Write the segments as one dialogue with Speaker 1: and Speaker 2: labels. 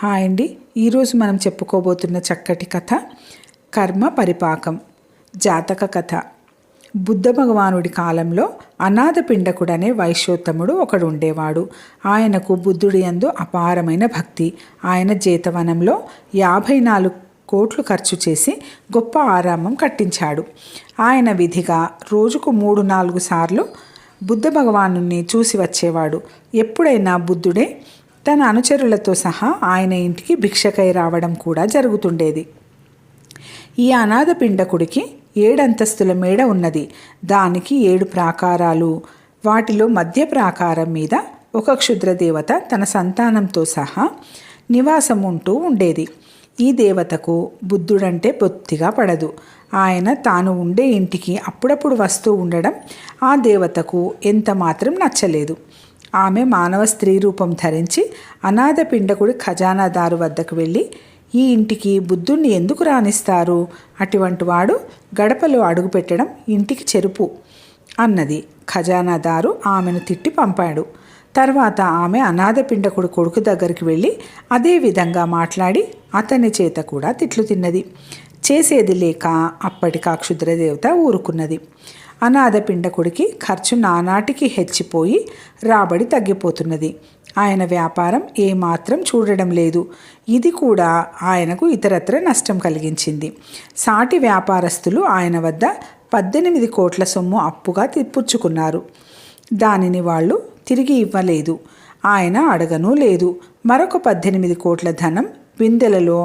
Speaker 1: Hi అండి. ఈరోజు మనం చెప్పుకోబోతున్న చక్కటి కథ కర్మ పరిపాకం జాతక కథ. బుద్ధ భగవానుడి కాలంలో అనాథ పిండకుడనే వైశ్యోత్తముడు ఒకడు ఉండేవాడు. ఆయనకు బుద్ధుడి యందు అపారమైన భక్తి. ఆయన జేతవనంలో 54 కోట్లు ఖర్చు చేసి గొప్ప ఆరామం కట్టించాడు. ఆయన విధిగా రోజుకు 3-4 సార్లు బుద్ధ భగవానుని చూసి వచ్చేవాడు. ఎప్పుడైనా బుద్ధుడే తన అనుచరులతో సహా ఆయన ఇంటికి భిక్షకై రావడం కూడా జరుగుతుండేది. ఈ అనాథ పిండకుడికి 7 అంతస్తుల మేడ ఉన్నది. దానికి 7 ప్రాకారాలు. వాటిలో మధ్య ప్రాకారం మీద ఒక క్షుద్రదేవత తన సంతానంతో సహా నివాసం ఉంటూ ఉండేది. ఈ దేవతకు బుద్ధుడంటే బొత్తిగా పడదు. ఆయన తాను ఉండే ఇంటికి అప్పుడప్పుడు వస్తూ ఉండడం ఆ దేవతకు ఎంత మాత్రం నచ్చలేదు. ఆమె మానవ స్త్రీ రూపం ధరించి అనాథ పిండకుడి ఖజానాదారు వద్దకు వెళ్ళి, ఈ ఇంటికి బుద్ధుణ్ణి ఎందుకు రానిస్తారు? అటువంటి వాడు గడపలో అడుగుపెట్టడం ఇంటికి చెరుపు అన్నది. ఖజానాదారు ఆమెను తిట్టి పంపాడు. తర్వాత ఆమె అనాథ పిండకుడి కొడుకు దగ్గరికి వెళ్ళి అదే విధంగా మాట్లాడి అతని చేత కూడా తిట్లు తిన్నది. చేసేది లేక అప్పటికా క్షుద్రదేవత ఊరుకున్నది. అనాథ పిండకుడికి ఖర్చు నానాటికి హెచ్చిపోయి రాబడి తగ్గిపోతున్నది. ఆయన వ్యాపారం ఏమాత్రం చూడడం లేదు. ఇది కూడా ఆయనకు ఇతరత్ర నష్టం కలిగించింది. సాటి వ్యాపారస్తులు ఆయన వద్ద 18 కోట్ల సొమ్ము అప్పుగా తిప్పుచ్చుకున్నారు. దానిని వాళ్ళు తిరిగి ఇవ్వలేదు. ఆయన అడగనూ లేదు. మరొక 18 కోట్ల ధనం బిందెలలో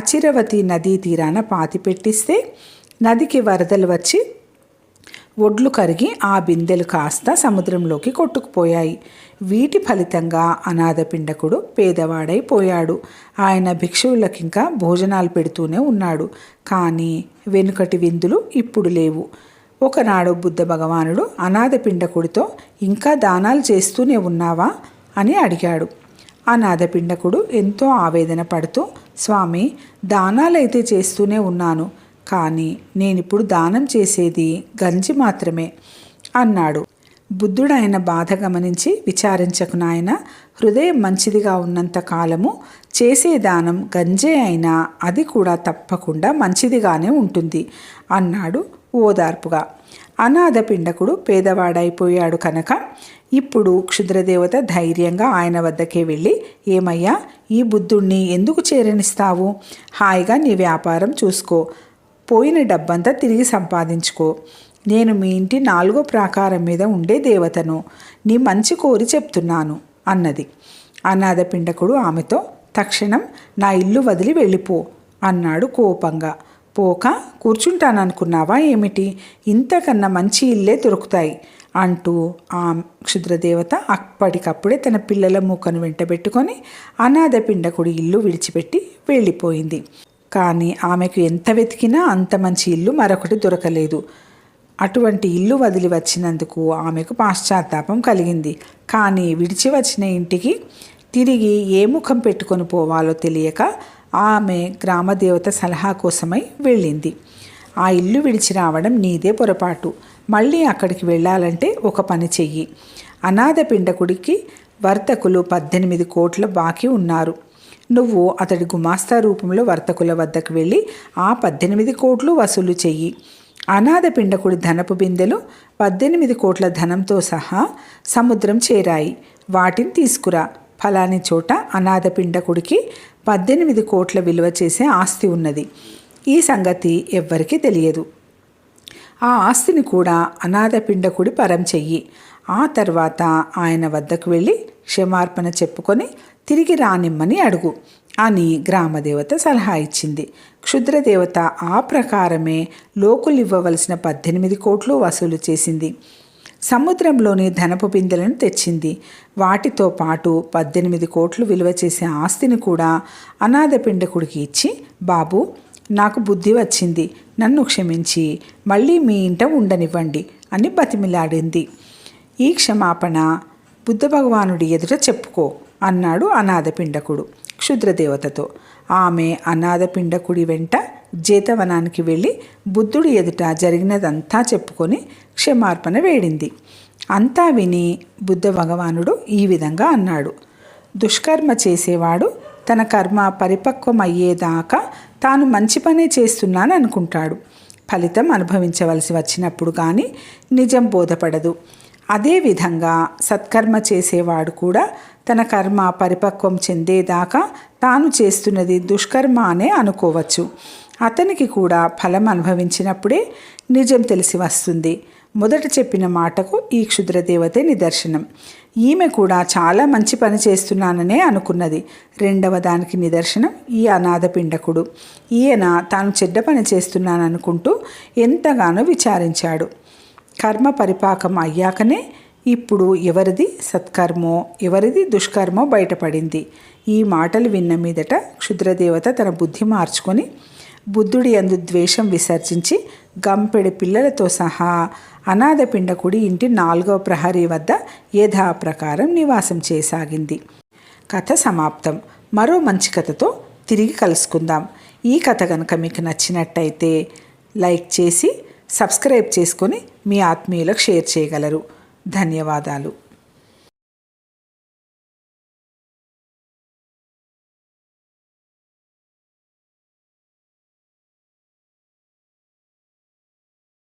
Speaker 1: అచిరవతి నదీ తీరాన పాతిపెట్టిస్తే నదికి వరదలు వచ్చి ఒడ్లు కరిగి ఆ బిందెలు కాస్త సముద్రంలోకి కొట్టుకుపోయాయి. వీటి ఫలితంగా అనాథ పిండకుడు పేదవాడైపోయాడు. ఆయన భిక్షువులకింకా భోజనాలు పెడుతూనే ఉన్నాడు. కానీ వెనుకటి విందులు ఇప్పుడు లేవు. ఒకనాడు బుద్ధ భగవానుడు అనాథ పిండకుడితో, ఇంకా దానాలు చేస్తూనే ఉన్నావా అని అడిగాడు. అనాథ పిండకుడు ఎంతో ఆవేదన పడుతూ, స్వామి, దానాలైతే చేస్తూనే ఉన్నాను, కానీ నేనిప్పుడు దానం చేసేది గంజి మాత్రమే అన్నాడు. బుద్ధుడు ఆయన బాధ గమనించి, విచారించకు నాయన, హృదయం మంచిదిగా ఉన్నంత కాలము చేసే దానం గంజే అయినా అది కూడా తప్పకుండా మంచిదిగానే ఉంటుంది అన్నాడు ఓదార్పుగా. అనాథ పిండకుడు పేదవాడైపోయాడు కనుక ఇప్పుడు క్షుద్రదేవత ధైర్యంగా ఆయన వద్దకే వెళ్ళి, ఏమయ్యా, ఈ బుద్ధుణ్ణి ఎందుకు చేరనిస్తావు? హాయిగా నీ వ్యాపారం చూసుకో, పోయిన డబ్బంతా తిరిగి సంపాదించుకో. నేను మీ ఇంటి 4వ ప్రాకారం మీద ఉండే దేవతను, నీ మంచి కోరి చెప్తున్నాను అన్నది. అనాథ పిండకుడు ఆమెతో, తక్షణం నా ఇల్లు వదిలి వెళ్ళిపో అన్నాడు కోపంగా. పోక కూర్చుంటాననుకున్నావా ఏమిటి? ఇంతకన్నా మంచి ఇల్లే దొరుకుతాయి అంటూ ఆ క్షుద్రదేవత అప్పటికప్పుడే తన పిల్లల మూకను వెంటబెట్టుకొని అనాథ పిండకుడి ఇల్లు విడిచిపెట్టి వెళ్ళిపోయింది. కానీ ఆమెకు ఎంత వెతికినా అంత మంచి ఇల్లు మరొకటి దొరకలేదు. అటువంటి ఇల్లు వదిలి వచ్చినందుకు ఆమెకు పాశ్చాత్తాపం కలిగింది. కానీ విడిచి వచ్చిన ఇంటికి తిరిగి ఏ ముఖం పెట్టుకొని పోవాలో తెలియక ఆమె గ్రామదేవత సలహా కోసమై వెళ్ళింది. ఆ ఇల్లు విడిచి రావడం నీదే పొరపాటు. మళ్ళీ అక్కడికి వెళ్ళాలంటే ఒక పని చెయ్యి. అనాథ పిండకుడికి వర్తకులు 18 కోట్ల బాకీ ఉన్నారు. నువ్వు అతడి గుమాస్తా రూపంలో వర్తకుల వద్దకు వెళ్ళి ఆ 18 కోట్లు వసూలు చెయ్యి. అనాథ పిండకుడి ధనపు బిందెలు 18 కోట్ల ధనంతో సహా సముద్రం చేరాయి. వాటిని తీసుకురా. ఫలాని చోట అనాథ పిండకుడికి 18 కోట్ల విలువ చేసే ఆస్తి ఉన్నది. ఈ సంగతి ఎవ్వరికీ తెలియదు. ఆ ఆస్తిని కూడా అనాథ పిండకుడి పరం చెయ్యి. ఆ తర్వాత ఆయన వద్దకు వెళ్ళి క్షమార్పణ చెప్పుకొని తిరిగి రానిమ్మని అడుగు అని గ్రామదేవత సలహా ఇచ్చింది. క్షుద్రదేవత ఆ ప్రకారమే లోకులు ఇవ్వవలసిన 18 కోట్లు వసూలు చేసింది. సముద్రంలోని ధనపు బిందెలను తెచ్చింది. వాటితో పాటు 18 కోట్లు విలువ చేసే ఆస్తిని కూడా అనాథ పిండకుడికి ఇచ్చి, బాబు, నాకు బుద్ధి వచ్చింది, నన్ను క్షమించి మళ్ళీ మీ ఇంట ఉండనివ్వండి అని బతిమిలాడింది. ఈ క్షమాపణ బుద్ధ భగవానుడి ఎదుట చెప్పుకో అన్నాడు అనాథ పిండకుడు క్షుద్రదేవతతో. ఆమె అనాథ పిండకుడి వెంట జేతవనానికి వెళ్ళి బుద్ధుడి ఎదుట జరిగినదంతా చెప్పుకొని క్షమార్పణ వేడింది. అంతా విని బుద్ధ భగవానుడు ఈ విధంగా అన్నాడు, దుష్కర్మ చేసేవాడు తన కర్మ పరిపక్వం అయ్యేదాకా తాను మంచి పనే చేస్తున్నాను అనుకుంటాడు. ఫలితం అనుభవించవలసి వచ్చినప్పుడు కానీ నిజం బోధపడదు. అదేవిధంగా సత్కర్మ చేసేవాడు కూడా తన కర్మ పరిపక్వం చెందేదాకా తాను చేస్తున్నది దుష్కర్మ అనే అనుకోవచ్చు. అతనికి కూడా ఫలం అనుభవించినప్పుడే నిజం తెలిసి వస్తుంది. మొదట చెప్పిన మాటకు ఈ క్షుద్రదేవతే నిదర్శనం. ఈమె కూడా చాలా మంచి పని చేస్తున్నాననే అనుకున్నది. రెండవ దానికి నిదర్శనం ఈ అనాథ పిండకుడు. ఈయన తాను చెడ్డ పని చేస్తున్నాననుకుంటూ ఎంతగానో విచారించాడు. కర్మ పరిపాకం అయ్యాకనే ఇప్పుడు ఎవరిది సత్కర్మో ఎవరిది దుష్కర్మో బయటపడింది. ఈ మాటలు విన్న మీదట క్షుద్రదేవత తన బుద్ధి మార్చుకొని బుద్ధుడి యందు ద్వేషం విసర్జించి గంపెడి పిల్లలతో సహా అనాథ పిండకుడి ఇంటి 4వ ప్రహరీ వద్ద యథాప్రకారం నివాసం చేయసాగింది. కథ సమాప్తం. మరో మంచి కథతో తిరిగి కలుసుకుందాం. ఈ కథ కనుక మీకు నచ్చినట్టయితే లైక్ చేసి సబ్స్క్రైబ్ చేసుకొని మీ ఆత్మీయులకు షేర్ చేయగలరు. ధన్యవాదాలు.